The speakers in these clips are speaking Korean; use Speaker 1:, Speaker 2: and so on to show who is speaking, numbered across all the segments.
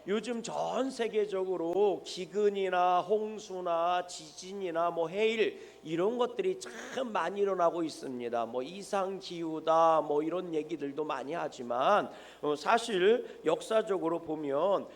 Speaker 1: 요즘 전 세계적으로 기근이나 홍수나 지진이나 뭐 해일 이런 것들이 참 많이 일어나고 있습니다. 뭐 이상 기후다 뭐 이런 얘기들도 많이 하지만 사실 역사적으로 보면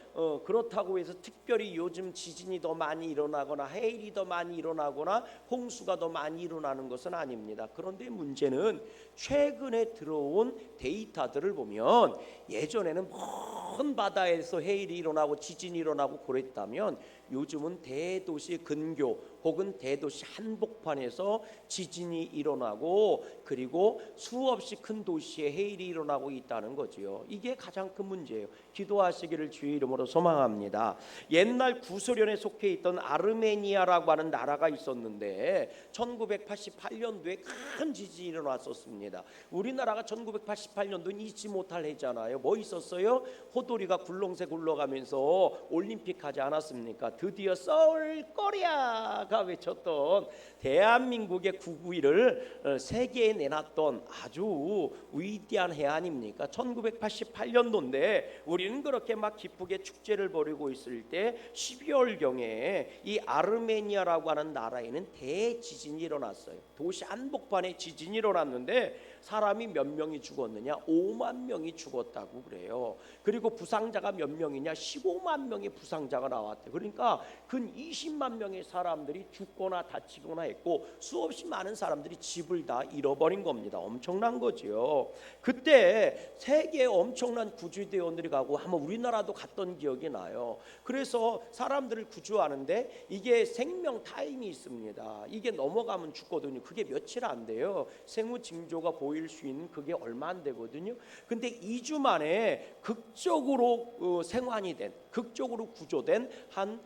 Speaker 1: 그렇다고 해서 특별히 요즘 지진이 더 많이 일어나거나 해일이 더 많이 일어나거나 홍수가 더 많이 일어나는 것은 아닙니다. 그런데 문제는 최근에 들어온 데이터들을 보면 예전에는 먼 바다에서 해일이 일어나고 지진이 일어나고 그랬다면 요즘은 대도시 근교 혹은 대도시 한복판에서 지진이 일어나고 그리고 수없이 큰 도시에 해일이 일어나고 있다는 거지요. 이게 가장 큰 문제예요. 기도하시기를 주의 이름으로 소망합니다. 옛날 구소련에 속해 있던 아르메니아라고 하는 나라가 있었는데 1988년도에 큰 지진이 일어났었습니다. 우리나라가 1988년도는 잊지 못할 해잖아요. 뭐 있었어요? 호돌이가 굴렁쇠 굴러가면서 올림픽 하지 않았습니까? 드디어 서울 코리아가 외쳤던 대한민국의 991을 세계에 내놨던 아주 위대한 해 아닙니까? 1988년도인데 우리는 그렇게 막 기쁘게 축제를 벌이고 있을 때 12월경에 이 아르메니아라고 하는 나라에는 대지진이 일어났어요. 도시 한복판에 지진이 일어났는데 사람이 몇 명이 죽었느냐? 5만 명이 죽었다고 그래요. 그리고 부상자가 몇 명이냐? 15만 명의 부상자가 나왔대요. 그러니까 근 20만 명의 사람들이 죽거나 다치거나 했고 수없이 많은 사람들이 집을 다 잃어버린 겁니다. 엄청난 거죠. 그때 세계에 엄청난 구조대원들이 가고 한번 우리나라도 갔던 기억이 나요. 그래서 사람들을 구조하는데 이게 생명 타임이 있습니다. 이게 넘어가면 죽거든요. 그게 며칠 안 돼요. 생후 징조가 보일 수 있는 그게 얼마 안 되거든요. 근데 2주 만에 극적으로 생환이 된, 극적으로 구조된 한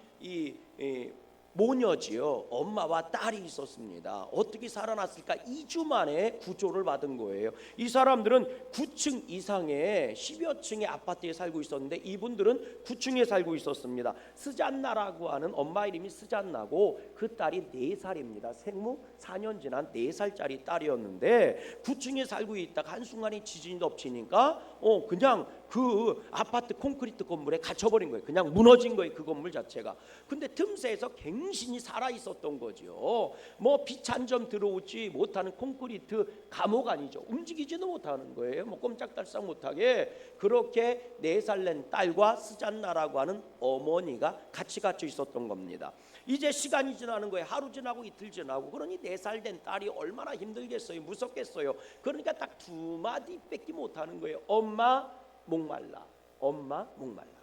Speaker 1: 모녀지요. 엄마와 딸이 있었습니다. 어떻게 살아났을까? 2주 만에 구조를 받은 거예요. 이 사람들은 9층 이상의 10여 층의 아파트에 살고 있었는데 이분들은 9층에 살고 있었습니다. 스잔나라고 하는 엄마 이름이 스잔나고 그 딸이 4살입니다. 생후 4년 지난 4살짜리 딸이었는데 9층에 살고 있다가 한순간에 지진이 덮치니까 그냥 그 아파트 콘크리트 건물에 갇혀버린 거예요. 그냥 무너진 거예요. 그 건물 자체가. 근데 틈새에서 갱신이 살아 있었던 거죠. 뭐 빛 한 점 들어오지 못하는 콘크리트 감옥 아니죠. 움직이지도 못하는 거예요. 뭐 꼼짝달싹 못하게 그렇게 4살 낸 딸과 스잔나라고 하는 어머니가 같이 갇혀 있었던 겁니다. 이제 시간이 지나는 거예요. 하루 지나고 이틀 지나고. 그러니 4살 된 딸이 얼마나 힘들겠어요. 무섭겠어요. 그러니까 딱 2마디 뺏기 못하는 거예요. 엄마 목말라. 엄마 목말라.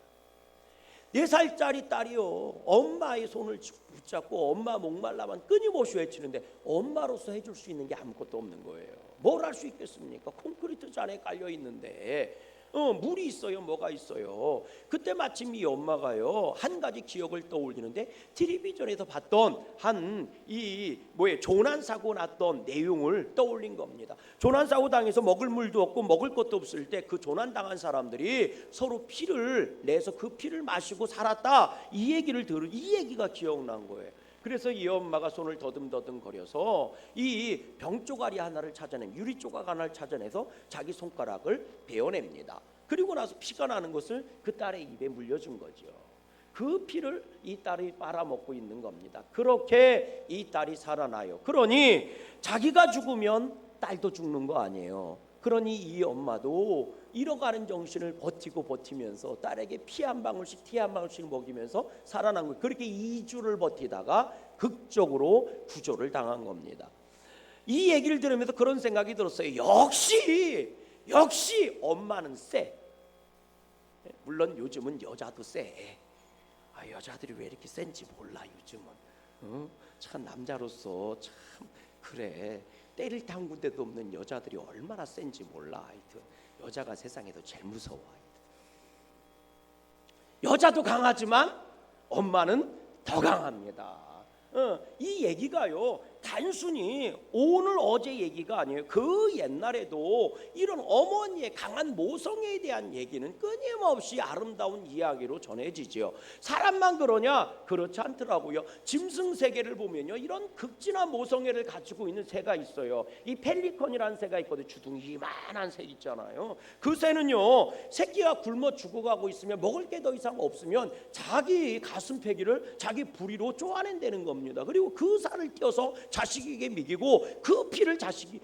Speaker 1: 4살짜리 딸이요. 엄마의 손을 붙잡고 엄마 목말라만 끊임없이 외치는데 엄마로서 해줄 수 있는 게 아무것도 없는 거예요. 뭘 할 수 있겠습니까? 콘크리트 잔에 깔려 있는데 물이 있어요. 뭐가 있어요. 그때 마침 이 엄마가요 한 가지 기억을 떠올리는데 텔레비전에서 봤던 조난사고 났던 내용을 떠올린 겁니다. 조난사고 당해서 먹을 물도 없고 먹을 것도 없을 때 그 조난당한 사람들이 서로 피를 내서 그 피를 마시고 살았다. 이 얘기가 기억난 거예요. 그래서 이 엄마가 손을 더듬더듬 거려서 이 병조가리 하나를 찾아낸 유리 조각 하나를 찾아내서 자기 손가락을 베어냅니다. 그리고 나서 피가 나는 것을 그 딸의 입에 물려준 거죠. 그 피를 이 딸이 빨아먹고 있는 겁니다. 그렇게 이 딸이 살아나요. 그러니 자기가 죽으면 딸도 죽는 거 아니에요. 그러니 이 엄마도 잃어가는 정신을 버티면서 딸에게 피 한 방울씩 티 한 방울씩 먹이면서 살아난 거예요. 그렇게 2주를 버티다가 극적으로 구조를 당한 겁니다. 이 얘기를 들으면서 그런 생각이 들었어요. 역시 엄마는 세. 물론 요즘은 여자도 세. 여자들이 왜 이렇게 센지 몰라 요즘은. 참 남자로서 참 그래. 때릴 당군 데도 없는 여자들이 얼마나 센지 몰라. 하여튼 여자가 세상에서 제일 무서워. 여자도 강하지만 엄마는 더 강합니다. 이 얘기가요 단순히 오늘 어제 얘기가 아니에요. 그 옛날에도 이런 어머니의 강한 모성애에 대한 얘기는 끊임없이 아름다운 이야기로 전해지죠. 사람만 그러냐? 그렇지 않더라고요. 짐승 세계를 보면요, 이런 극진한 모성애를 가지고 있는 새가 있어요. 이 펠리컨이라는 새가 있거든요. 주둥이 이만한 새 있잖아요. 그 새는요, 새끼가 굶어 죽어가고 있으면, 먹을 게 더 이상 없으면 자기 가슴패기를 자기 부리로 쪼아낸다는 겁니다. 그리고 그 살을 떼어서 자식에게 먹이고 그 피를 자식이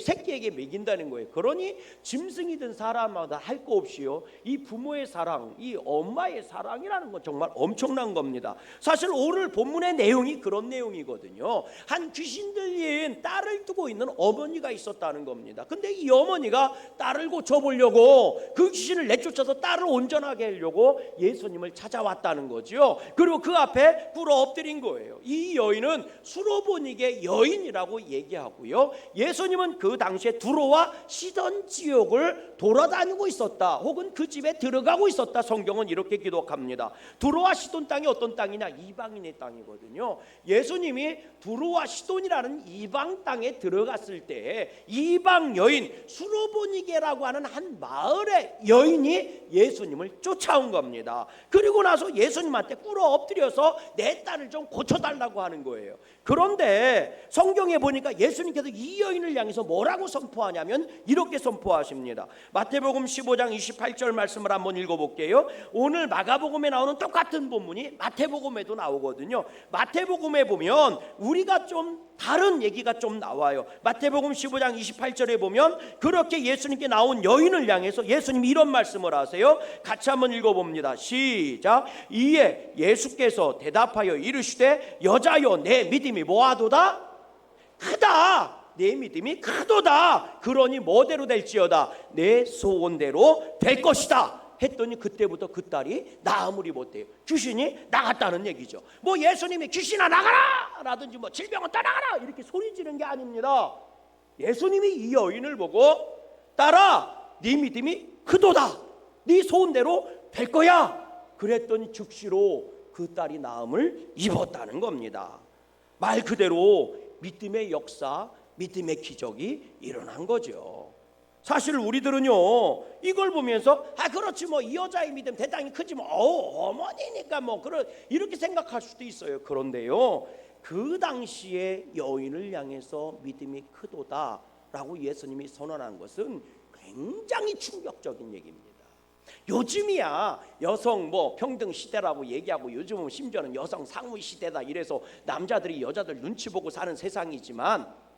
Speaker 1: 새끼에게 먹인다는 거예요. 그러니 짐승이든 사람마다 할 거 없이요, 이 부모의 사랑, 이 엄마의 사랑이라는 건 정말 엄청난 겁니다. 사실 오늘 본문의 내용이 그런 내용이거든요. 한 귀신 들린 딸을 두고 있는 어머니가 있었다는 겁니다. 근데 이 어머니가 딸을 고쳐보려고 그 귀신을 내쫓아서 딸을 온전하게 하려고 예수님을 찾아왔다는 거죠. 그리고 그 앞에 꿇어 엎드린 거예요. 이 여인은 수로보닉의 여인이라고 얘기하고요, 예수님은 그 당시에 두로와 시돈 지역을 돌아다니고 있었다, 혹은 그 집에 들어가고 있었다. 성경은 이렇게 기록합니다. 두로와 시돈 땅이 어떤 땅이냐? 이방인의 땅이거든요. 예수님이 두로와 시돈이라는 이방 땅에 들어갔을 때 이방 여인 수로보니게라고 하는 한 마을의 여인이 예수님을 쫓아온 겁니다. 그리고 나서 예수님한테 꿇어 엎드려서 내 딸을 좀 고쳐달라고 하는 거예요. 그런데 성경에 보니까 예수님께서 이 여인을 향해서 뭐라고 선포하냐면 이렇게 선포하십니다. 마태복음 15장 28절 말씀을 한번 읽어볼게요. 오늘 마가복음에 나오는 똑같은 본문이 마태복음에도 나오거든요. 마태복음에 보면 우리가 좀 다른 얘기가 좀 나와요. 마태복음 15장 28절에 보면 그렇게 예수님께 나온 여인을 향해서 예수님이 이런 말씀을 하세요. 같이 한번 읽어봅니다. 시작. 이에 예수께서 대답하여 이르시되 여자여, 내 믿음이 뭐하도다? 크다. 내 믿음이 크도다. 그러니 뭐대로 될지어다? 내 소원대로 될 것이다. 했더니 그때부터 그 딸이 나아물이 못돼요. 귀신이 나갔다는 얘기죠. 뭐 예수님이 귀신아 나가라 라든지 뭐 질병은 떠나가라 이렇게 소리 지른 게 아닙니다. 예수님이 이 여인을 보고 딸아, 네 믿음이 크도다. 네 소원대로 될 거야. 그랬더니 즉시로 그 딸이 나음을 입었다는 겁니다. 말 그대로 믿음의 역사, 믿음의 기적이 일어난 거죠. 사실 우리들은요, 이걸 보면서 그렇지 뭐 이 여자의 믿음 대단히 크지 뭐 어머니니까 뭐 이렇게 생각할 수도 있어요. 그런데요, 그 당시에 여인을 향해서 믿음이 크도다라고 예수님이 선언한 것은 굉장히 충격적인 얘기입니다. 요즘이야 여성 뭐 평등 시대라고 얘기하고, 요즘은 심지어는 여성 상위 시대다 이래서 남자들이 여자들 눈치 보고 사는 세상이지만,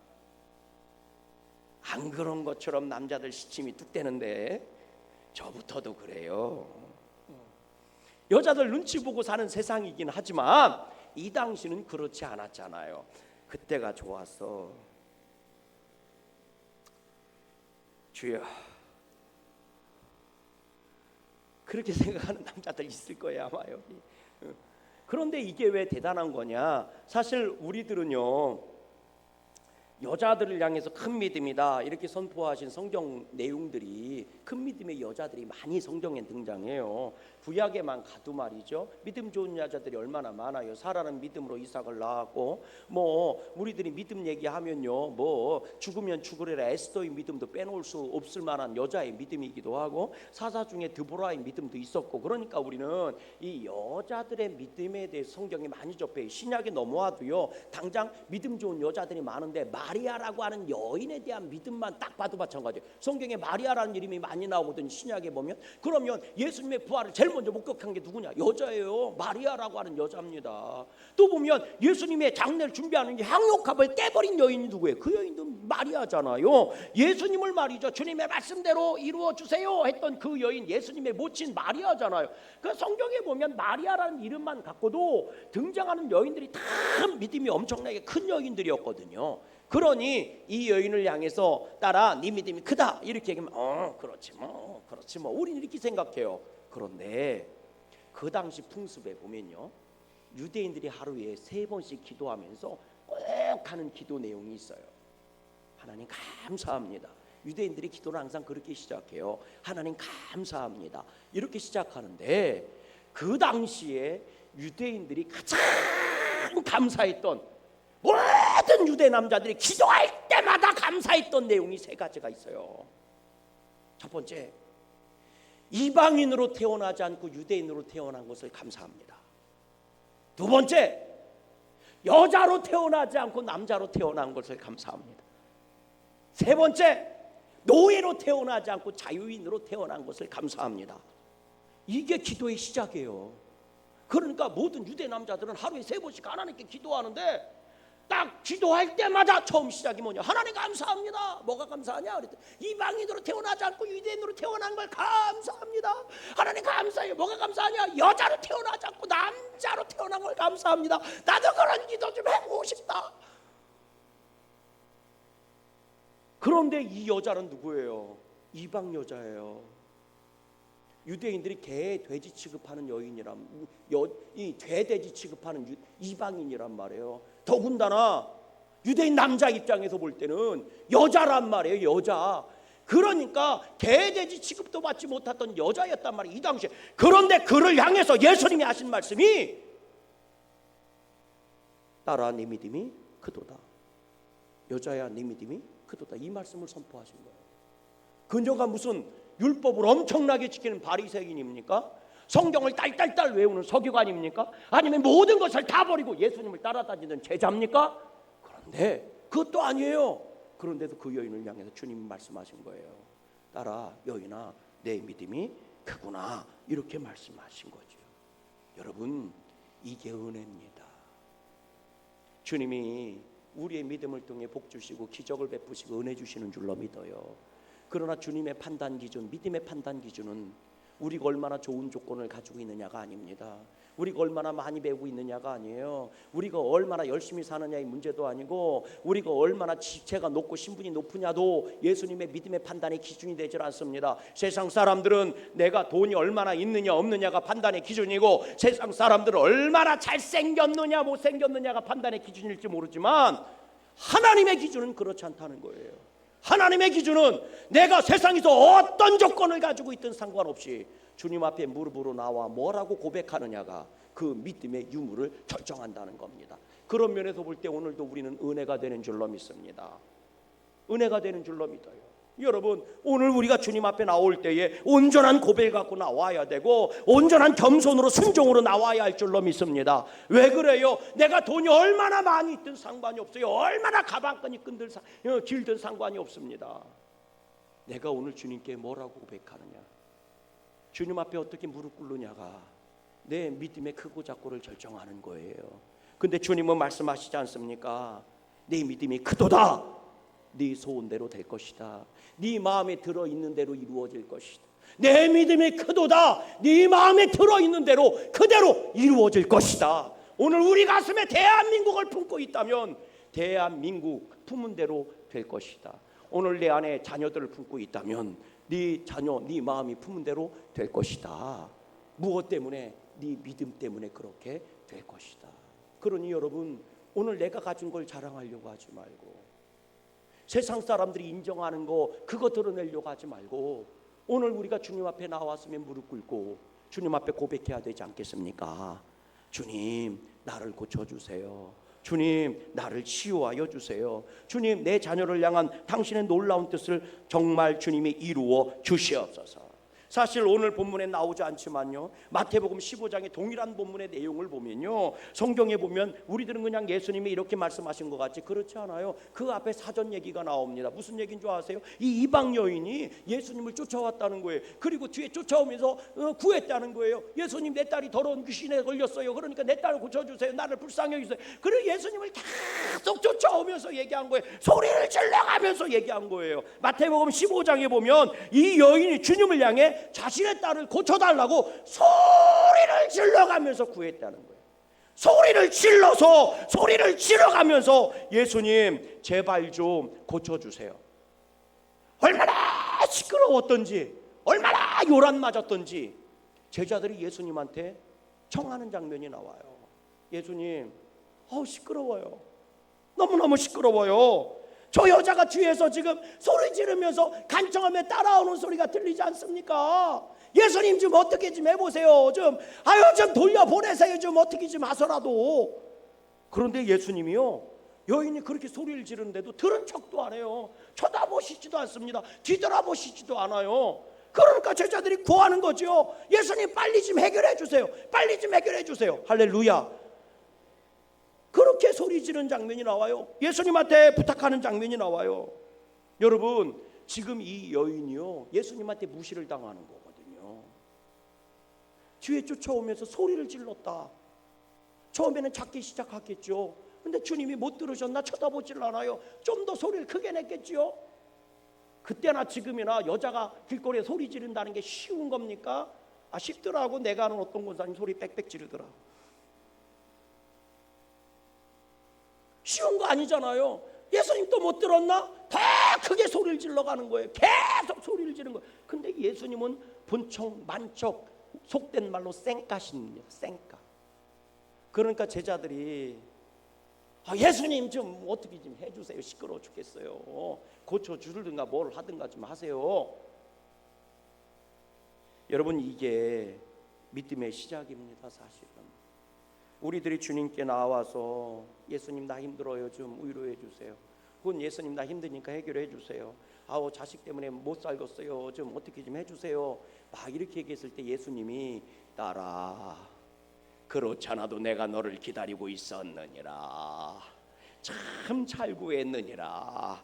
Speaker 1: 안 그런 것처럼 남자들 시침이 뚝 떼는데 저부터도 그래요. 여자들 눈치 보고 사는 세상이긴 하지만 이 당시는 그렇지 않았잖아요. 그때가 좋았어. 주여, 그렇게 생각하는 남자들 있을 거예요 아마 여기. 그런데 이게 왜 대단한 거냐? 사실 우리들은요, 여자들을 향해서 큰 믿음이다 이렇게 선포하신 성경 내용들이, 큰 믿음의 여자들이 많이 성경에 등장해요. 구약에만 가도 말이죠, 믿음 좋은 여자들이 얼마나 많아요. 사라는 믿음으로 이삭을 낳았고, 뭐 우리들이 믿음 얘기하면요, 뭐 죽으면 죽으리라 에스더의 믿음도 빼놓을 수 없을 만한 여자의 믿음이기도 하고, 사사 중에 드보라의 믿음도 있었고, 그러니까 우리는 이 여자들의 믿음에 대해 성경이 많이 접해요. 신약에 넘어와도요, 당장 믿음 좋은 여자들이 많은데 마리아라고 하는 여인에 대한 믿음만 딱 봐도 마찬가지예요. 성경에 마리아라는 이름이 많이 나오거든요. 신약에 보면. 그러면 예수님의 부활을 제일 먼저 목격한 게 누구냐? 여자예요. 마리아라고 하는 여자입니다. 또 보면 예수님의 장례를 준비하는 향료값을 떼버린 여인이 누구예요? 그 여인도 마리아잖아요. 예수님을 말이죠, 주님의 말씀대로 이루어 주세요 했던 그 여인, 예수님의 모친 마리아잖아요. 그 성경에 보면 마리아라는 이름만 갖고도 등장하는 여인들이 다 믿음이 엄청나게 큰 여인들이었거든요. 그러니 이 여인을 향해서 딸아, 네 믿음이 크다 이렇게 얘기하면 그렇지 뭐 우리는 이렇게 생각해요. 그런데 그 당시 풍습에 보면요, 유대인들이 하루에 3번씩 기도하면서 꼭 하는 기도 내용이 있어요. 하나님 감사합니다. 유대인들이 기도를 항상 그렇게 시작해요. 하나님 감사합니다 이렇게 시작하는데, 그 당시에 유대인들이 가장 감사했던, 모든 유대 남자들이 기도할 때마다 감사했던 내용이 세 가지가 있어요. 첫 번째, 이방인으로 태어나지 않고 유대인으로 태어난 것을 감사합니다. 두 번째, 여자로 태어나지 않고 남자로 태어난 것을 감사합니다. 세 번째, 노예로 태어나지 않고 자유인으로 태어난 것을 감사합니다. 이게 기도의 시작이에요. 그러니까 모든 유대 남자들은 하루에 3번씩 하나님께 기도하는데 딱 기도할 때마다 처음 시작이 뭐냐? 하나님 감사합니다. 뭐가 감사하냐? 그랬더니 이방인으로 태어나지 않고 유대인으로 태어난 걸 감사합니다. 하나님 감사해요. 뭐가 감사하냐? 여자로 태어나지 않고 남자로 태어난 걸 감사합니다. 나도 그런 기도 좀 해보고 싶다. 그런데 이 여자는 누구예요? 이방 여자예요. 유대인들이 개, 돼지 취급하는 여인이란 이 돼지 취급하는 이방인이란 말이에요. 더군다나 유대인 남자 입장에서 볼 때는 여자란 말이에요. 여자. 그러니까 개, 돼지 취급도 받지 못했던 여자였단 말이에요. 이 당시에. 그런데 그를 향해서 예수님이 하신 말씀이 딸아 네 믿음이 크도다. 여자야 네 믿음이 크도다. 이 말씀을 선포하신 거예요. 그녀가 무슨 율법을 엄청나게 지키는 바리새인입니까? 성경을 딸딸딸 외우는 서기관입니까? 아니면 모든 것을 다 버리고 예수님을 따라다니는 제자입니까? 그런데 그것도 아니에요. 그런데도 그 여인을 향해서 주님이 말씀하신 거예요. 딸아 여인아 내 믿음이 크구나. 이렇게 말씀하신 거죠. 여러분 이게 은혜입니다. 주님이 우리의 믿음을 통해 복 주시고 기적을 베푸시고 은혜 주시는 줄로 믿어요. 그러나 주님의 판단 기준, 믿음의 판단 기준은 우리가 얼마나 좋은 조건을 가지고 있느냐가 아닙니다. 우리가 얼마나 많이 배우고 있느냐가 아니에요. 우리가 얼마나 열심히 사느냐의 문제도 아니고 우리가 얼마나 지체가 높고 신분이 높으냐도 예수님의 믿음의 판단의 기준이 되질 않습니다. 세상 사람들은 내가 돈이 얼마나 있느냐 없느냐가 판단의 기준이고 세상 사람들은 얼마나 잘생겼느냐 못생겼느냐가 판단의 기준일지 모르지만 하나님의 기준은 그렇지 않다는 거예요. 하나님의 기준은 내가 세상에서 어떤 조건을 가지고 있든 상관없이 주님 앞에 무릎으로 나와 뭐라고 고백하느냐가 그 믿음의 유무를 결정한다는 겁니다. 그런 면에서 볼 때 오늘도 우리는 은혜가 되는 줄로 믿습니다. 은혜가 되는 줄로 믿어요. 여러분 오늘 우리가 주님 앞에 나올 때에 온전한 고백을 갖고 나와야 되고 온전한 겸손으로 순종으로 나와야 할 줄로 믿습니다. 왜 그래요? 내가 돈이 얼마나 많이 있든 상관이 없어요. 얼마나 가방끈이 길든 상관이 없습니다. 내가 오늘 주님께 뭐라고 고백하느냐, 주님 앞에 어떻게 무릎 꿇느냐가 내 믿음의 크고 작고를 결정하는 거예요. 근데 주님은 말씀하시지 않습니까? 내 믿음이 크도다. 네 소원대로 될 것이다. 네 마음에 들어있는 대로 이루어질 것이다. 내 믿음이 크도다. 네 마음에 들어있는 대로 그대로 이루어질 것이다. 오늘 우리 가슴에 대한민국을 품고 있다면 대한민국 품은 대로 될 것이다. 오늘 내 안에 자녀들을 품고 있다면 네 자녀, 네 마음이 품은 대로 될 것이다. 무엇 때문에? 네 믿음 때문에 그렇게 될 것이다. 그러니 여러분 오늘 내가 가진 걸 자랑하려고 하지 말고 세상 사람들이 인정하는 거 그거 드러내려고 하지 말고 오늘 우리가 주님 앞에 나왔으면 무릎 꿇고 주님 앞에 고백해야 되지 않겠습니까? 주님 나를 고쳐주세요. 주님 나를 치유하여 주세요. 주님 내 자녀를 향한 당신의 놀라운 뜻을 정말 주님이 이루어 주시옵소서. 사실 오늘 본문에 나오지 않지만요 마태복음 15장의 동일한 본문의 내용을 보면요 성경에 보면 우리들은 그냥 예수님이 이렇게 말씀하신 것 같지 그렇지 않아요. 그 앞에 사전 얘기가 나옵니다. 무슨 얘기인 줄 아세요? 이 이방 여인이 예수님을 쫓아왔다는 거예요. 그리고 뒤에 쫓아오면서 구했다는 거예요. 예수님 내 딸이 더러운 귀신에 걸렸어요. 그러니까 내 딸을 고쳐주세요. 나를 불쌍히 여기세요. 그리고 예수님을 계속 쫓아오면서 얘기한 거예요. 소리를 질러가면서 얘기한 거예요. 마태복음 15장에 보면 이 여인이 주님을 향해 자신의 딸을 고쳐달라고 소리를 질러가면서 구했다는 거예요. 소리를 질러가면서 예수님 제발 좀 고쳐주세요. 얼마나 시끄러웠던지 얼마나 요란 맞았던지 제자들이 예수님한테 청하는 장면이 나와요. 예수님 시끄러워요. 너무너무 시끄러워요. 저 여자가 뒤에서 지금 소리 지르면서 간청하며 따라오는 소리가 들리지 않습니까? 예수님 좀 어떻게 좀 해보세요. 좀 돌려보내세요. 좀 어떻게 좀 하서라도. 그런데 예수님이요 여인이 그렇게 소리를 지르는데도 들은 척도 안 해요. 쳐다보시지도 않습니다. 뒤돌아보시지도 않아요. 그러니까 제자들이 구하는 거죠. 예수님 빨리 좀 해결해 주세요. 빨리 좀 해결해 주세요. 할렐루야. 그렇게 소리 지르는 장면이 나와요. 예수님한테 부탁하는 장면이 나와요. 여러분, 지금 이 여인이요, 예수님한테 무시를 당하는 거거든요. 뒤에 쫓아오면서 소리를 질렀다. 처음에는 작게 시작했겠죠. 근데 주님이 못 들으셨나? 쳐다보질 않아요. 좀 더 소리를 크게 냈겠지요. 그때나 지금이나 여자가 길거리에 소리 지른다는 게 쉬운 겁니까? 쉽더라고. 내가 아는 어떤 권사님 소리 빽빽 지르더라. 쉬운 거 아니잖아요. 예수님 또 못 들었나? 더 크게 소리를 질러가는 거예요. 계속 소리를 지르는 거예요. 근데 예수님은 본청 만척, 속된 말로 쌩까십니다. 쌩까. 그러니까 제자들이 예수님 좀 어떻게 좀 해주세요. 시끄러워 죽겠어요. 고쳐주든가 뭘 하든가 좀 하세요. 여러분, 이게 믿음의 시작입니다. 사실은 우리들이 주님께 나와서 예수님 나 힘들어요, 좀 위로해 주세요. 그건 예수님 나 힘드니까 해결해 주세요. 자식 때문에 못 살겠어요, 좀 어떻게 좀 해주세요. 막 이렇게 얘기했을 때 예수님이 딸아, 그렇잖아도 내가 너를 기다리고 있었느니라. 참 잘 구했느니라.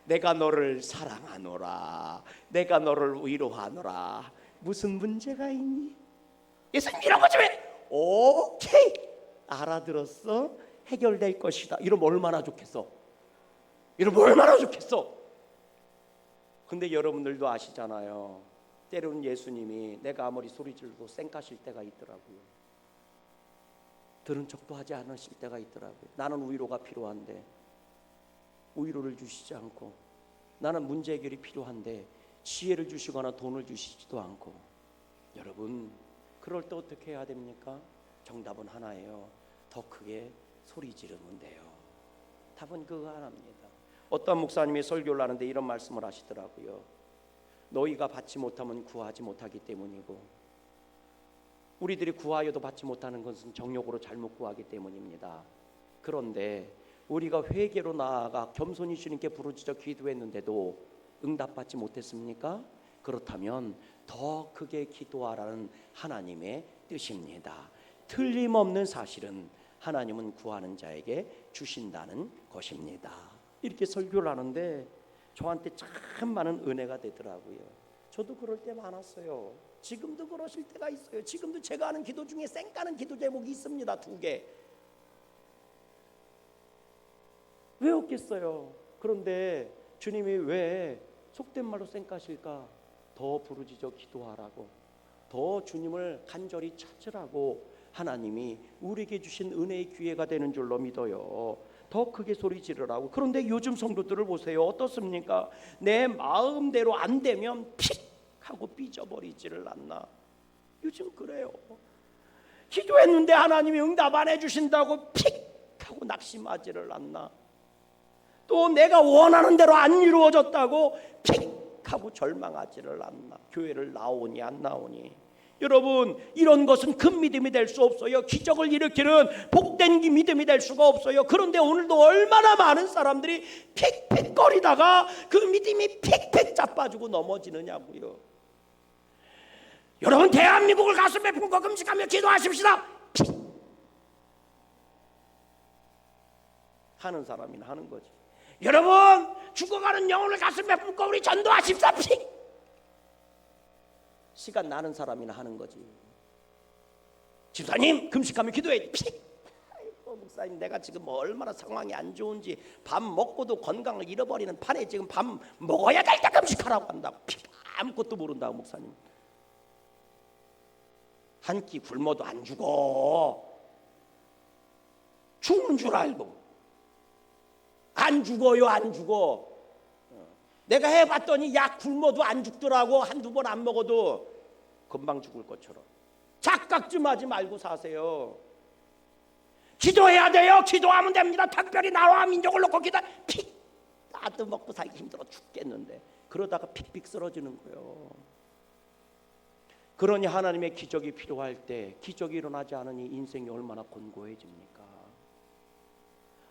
Speaker 1: 내가 너를 사랑하노라. 내가 너를 위로하노라. 무슨 문제가 있니? 예수님 이런 거 좀 해. 오케이, 알아들었어? 해결될 것이다. 이러면 얼마나 좋겠어. 이러면 얼마나 좋겠어. 근데 여러분들도 아시잖아요. 때로는 예수님이 내가 아무리 소리 지르고 쌩까실 때가 있더라고요. 들은 척도 하지 않으실 때가 있더라고요. 나는 위로가 필요한데 위로를 주시지 않고, 나는 문제 해결이 필요한데 지혜를 주시거나 돈을 주시지도 않고. 여러분, 그럴 때 어떻게 해야 됩니까? 정답은 하나예요. 더 크게 소리 지르면 돼요. 답은 그거 하나입니다. 어떤 목사님이 설교를 하는데 이런 말씀을 하시더라고요. 너희가 받지 못하면 구하지 못하기 때문이고, 우리들이 구하여도 받지 못하는 것은 정욕으로 잘못 구하기 때문입니다. 그런데 우리가 회개로 나아가 겸손히 주님께 부르짖어 기도했는데도 응답받지 못했습니까? 그렇다면 더 크게 기도하라는 하나님의 뜻입니다. 틀림없는 사실은 하나님은 구하는 자에게 주신다는 것입니다. 이렇게 설교를 하는데 저한테 참 많은 은혜가 되더라고요. 저도 그럴 때 많았어요. 지금도 그러실 때가 있어요. 지금도 제가 하는 기도 중에 쌩까는 기도 제목이 있습니다. 2개. 왜 없겠어요? 그런데 주님이 왜 속된 말로 쌩까실까? 더 부르짖어 기도하라고, 더 주님을 간절히 찾으라고 하나님이 우리에게 주신 은혜의 기회가 되는 줄로 믿어요. 더 크게 소리 지르라고. 그런데 요즘 성도들을 보세요. 어떻습니까? 내 마음대로 안 되면 픽 하고 삐져버리지를 않나. 요즘 그래요. 기도했는데 하나님이 응답 안 해주신다고 픽 하고 낙심하지를 않나. 또 내가 원하는 대로 안 이루어졌다고 픽 하고 절망하지를 않나. 교회를 나오니 안 나오니. 여러분, 이런 것은 큰 믿음이 될 수 없어요. 기적을 일으키는 복된 믿음이 될 수가 없어요. 그런데 오늘도 얼마나 많은 사람들이 픽픽거리다가 그 믿음이 픽픽 자빠지고 넘어지느냐고요. 여러분, 대한민국을 가슴에 품고 금식하며 기도하십시다. 픽 하는 사람이나 하는 거지. 여러분, 죽어가는 영혼을 가슴에 품고 우리 전도하십시다. 픽 시간 나는 사람이나 하는 거지. 집사님, 금식하며 기도해. 픽. 아이고, 목사님, 내가 지금 뭐 얼마나 상황이 안 좋은지, 밥 먹고도 건강을 잃어버리는 판에 지금 밥 먹어야 될 때 금식하라고 한다고. 픽. 아무것도 모른다고. 목사님, 한 끼 굶어도 안 죽어. 죽는 줄 알고. 안 죽어요, 안 죽어. 내가 해봤더니 약 굶어도 안 죽더라고. 한두 번 안 먹어도 금방 죽을 것처럼. 착각 좀 하지 말고 사세요. 기도해야 돼요. 기도하면 됩니다. 특별히 나와 민족을 놓고 기도. 픽 나도 먹고 살기 힘들어 죽겠는데 그러다가 픽픽 쓰러지는 거예요. 그러니 하나님의 기적이 필요할 때 기적이 일어나지 않으니 인생이 얼마나 곤고해집니까?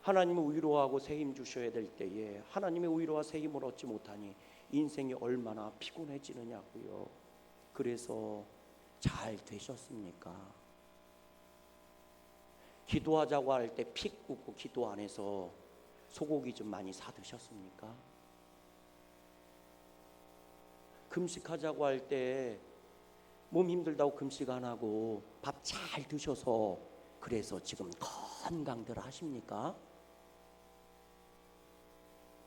Speaker 1: 하나님의 위로하고 새 힘 주셔야 될 때에 하나님의 위로와 새 힘을 얻지 못하니 인생이 얼마나 피곤해지느냐고요. 그래서 잘 되셨습니까? 기도하자고 할 때 픽 굽고 기도 안 해서 소고기 좀 많이 사 드셨습니까? 금식하자고 할 때 몸 힘들다고 금식 안 하고 밥 잘 드셔서 그래서 지금 건강들 하십니까?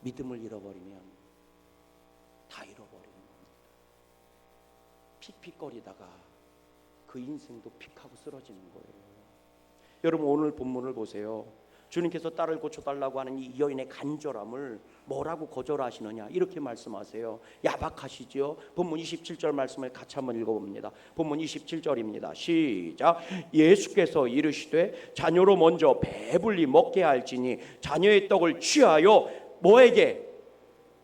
Speaker 1: 믿음을 잃어버리면 다 잃어버리는 겁니다. 픽픽거리다가 그 인생도 픽하고 쓰러지는 거예요. 여러분 오늘 본문을 보세요. 주님께서 딸을 고쳐달라고 하는 이 여인의 간절함을 뭐라고 거절하시느냐 이렇게 말씀하세요. 야박하시죠. 본문 27절 말씀을 같이 한번 읽어봅니다. 본문 27절입니다. 시작. 예수께서 이르시되 자녀로 먼저 배불리 먹게 할지니 자녀의 떡을 취하여 뭐에게?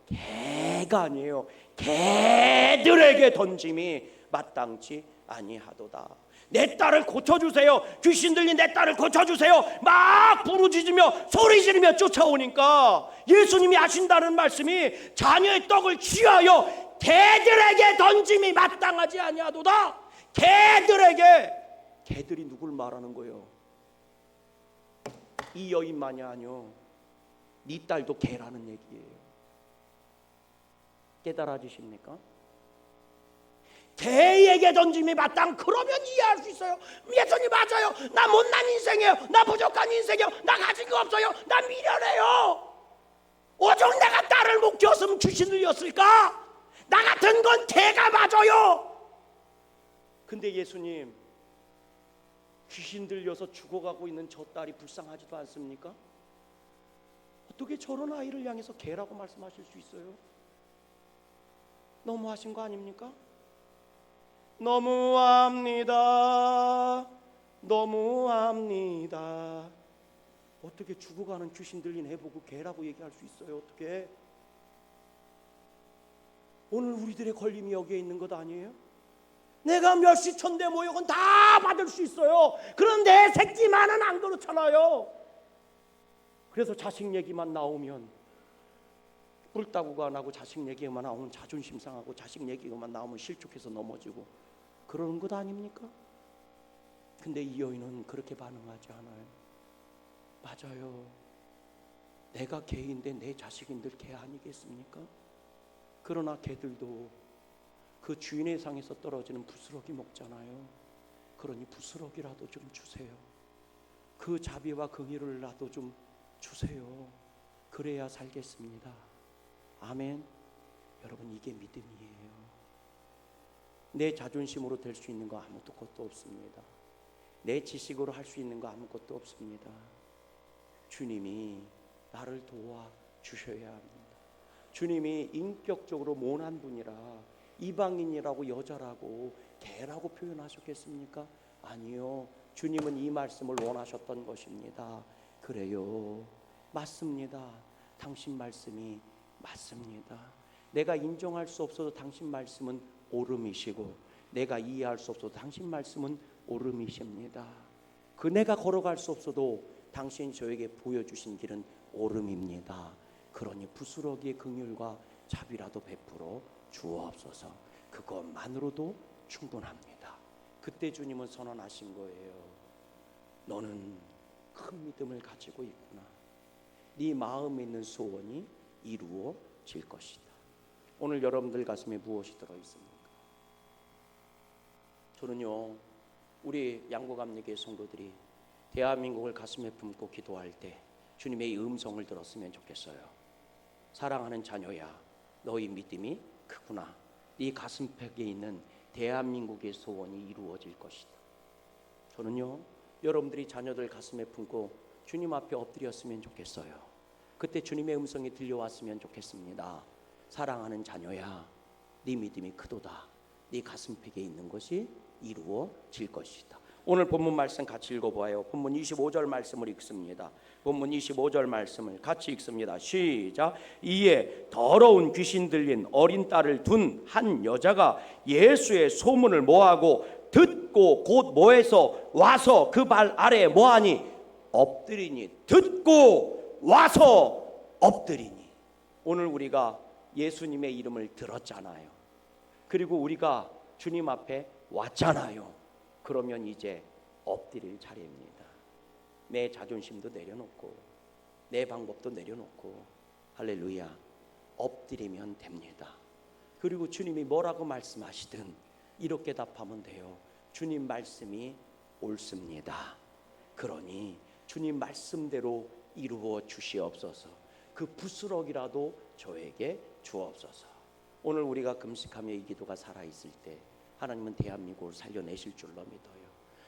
Speaker 1: 개가 아니에요. 개들에게 던짐이 마땅치 아니하도다. 내 딸을 고쳐주세요. 귀신 들린 내 딸을 고쳐주세요. 막 부르짖으며 소리 지르며 쫓아오니까 예수님이 하신다는 말씀이 자녀의 떡을 취하여 개들에게 던짐이 마땅하지 아니하도다. 개들에게. 개들이 누굴 말하는 거예요? 이 여인만이 아니요, 네 딸도 개라는 얘기예요. 깨달아지십니까? 개에게 던짐이 마땅. 그러면 이해할 수 있어요. 예수님 맞아요. 나 못난 인생이에요. 나 부족한 인생이에요. 나 가진 거 없어요. 나 미련해요. 오죽 내가 딸을 못 키웠으면 귀신 들렸을까? 나 같은 건 개가 맞아요. 근데 예수님, 귀신 들려서 죽어가고 있는 저 딸이 불쌍하지도 않습니까? 어떻게 저런 아이를 향해서 개라고 말씀하실 수 있어요? 너무하신 거 아닙니까? 너무합니다. 너무합니다. 어떻게 죽어가는 귀신 들린 애 보고 개라고 얘기할 수 있어요? 어떻게? 오늘 우리들의 걸림이 여기에 있는 것 아니에요? 내가 몇십 천대 모욕은 다 받을 수 있어요. 그런데 새끼만은 안 그렇잖아요. 그래서 자식 얘기만 나오면 뿔따구가 나고 자식 얘기만 나오면 자존심 상하고 자식 얘기만 나오면 실족해서 넘어지고 그러는 것 아닙니까? 근데 이 여인은 그렇게 반응하지 않아요. 맞아요. 내가 개인데 내 자식인들 개 아니겠습니까? 그러나 개들도 그 주인의 상에서 떨어지는 부스러기 먹잖아요. 그러니 부스러기라도 좀 주세요. 그 자비와 긍휼을라도 좀 주세요. 그래야 살겠습니다. 아멘. 여러분, 이게 믿음이에요. 내 자존심으로 될 수 있는 거 아무것도 없습니다. 내 지식으로 할 수 있는 거 아무것도 없습니다. 주님이 나를 도와 주셔야 합니다. 주님이 인격적으로 모난 분이라 이방인이라고 여자라고 개라고 표현하셨겠습니까? 아니요. 주님은 이 말씀을 원하셨던 것입니다. 그래요. 맞습니다. 당신 말씀이 맞습니다. 내가 인정할 수 없어도 당신 말씀은 옳음이시고 내가 이해할 수 없어도 당신 말씀은 옳음이십니다. 그 내가 걸어갈 수 없어도 당신이 저에게 보여주신 길은 옳음입니다. 그러니 부스러기의 긍휼과 자비라도 베풀어 주옵소서. 그것만으로도 충분합니다. 그때 주님은 선언하신 거예요. 너는 큰 믿음을 가지고 있구나. 네 마음에 있는 소원이 이루어질 것이다. 오늘 여러분들 가슴에 무엇이 들어있습니까? 저는요, 우리 양고감리교회 성도들이 대한민국을 가슴에 품고 기도할 때 주님의 이 음성을 들었으면 좋겠어요. 사랑하는 자녀야, 너희 믿음이 크구나. 네 가슴팍에 있는 대한민국의 소원이 이루어질 것이다. 저는요, 여러분들이 자녀들 가슴에 품고 주님 앞에 엎드렸으면 좋겠어요. 그때 주님의 음성이 들려왔으면 좋겠습니다. 사랑하는 자녀야, 네 믿음이 크도다. 네 가슴팍에 있는 것이 이루어질 것이다. 오늘 본문 말씀 같이 읽어봐요. 본문 25절 말씀을 읽습니다. 본문 25절 말씀을 같이 읽습니다. 시작. 이에 더러운 귀신 들린 어린 딸을 둔 한 여자가 예수의 소문을 모하고 듣고 곧 뭐해서 와서 그 발 아래에 뭐하니? 엎드리니 듣고 와서 엎드리니. 오늘 우리가 예수님의 이름을 들었잖아요. 그리고 우리가 주님 앞에 왔잖아요. 그러면 이제 엎드릴 차례입니다. 내 자존심도 내려놓고 내 방법도 내려놓고 할렐루야 엎드리면 됩니다. 그리고 주님이 뭐라고 말씀하시든 이렇게 답하면 돼요. 주님 말씀이 옳습니다. 그러니 주님 말씀대로 이루어 주시옵소서. 그 부스럭이라도 저에게 주옵소서. 오늘 우리가 금식하며 이 기도가 살아있을 때 하나님은 대한민국을 살려내실 줄로 믿어요.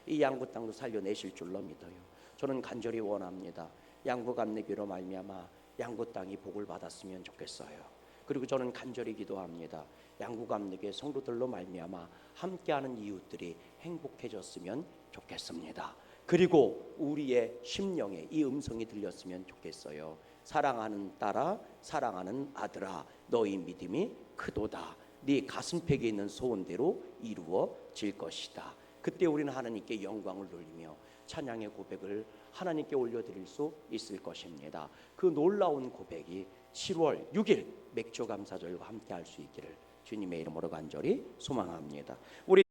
Speaker 1: 이 양구 땅도 살려내실 줄로 믿어요. 저는 간절히 원합니다. 양구 감리교로 말미암아 양구 땅이 복을 받았으면 좋겠어요. 그리고 저는 간절히 기도합니다. 양구 감리교의 성도들로 말미암아 함께하는 이웃들이 행복해졌으면 좋겠습니다. 그리고 우리의 심령에 이 음성이 들렸으면 좋겠어요. 사랑하는 딸아, 사랑하는 아들아, 너희 믿음이 크도다. 네 가슴팩에 있는 소원대로 이루어질 것이다. 그때 우리는 하나님께 영광을 돌리며 찬양의 고백을 하나님께 올려드릴 수 있을 것입니다. 그 놀라운 고백이 7월 6일 맥주 감사절과 함께 할 수 있기를 주님의 이름으로 간절히 소망합니다. 우리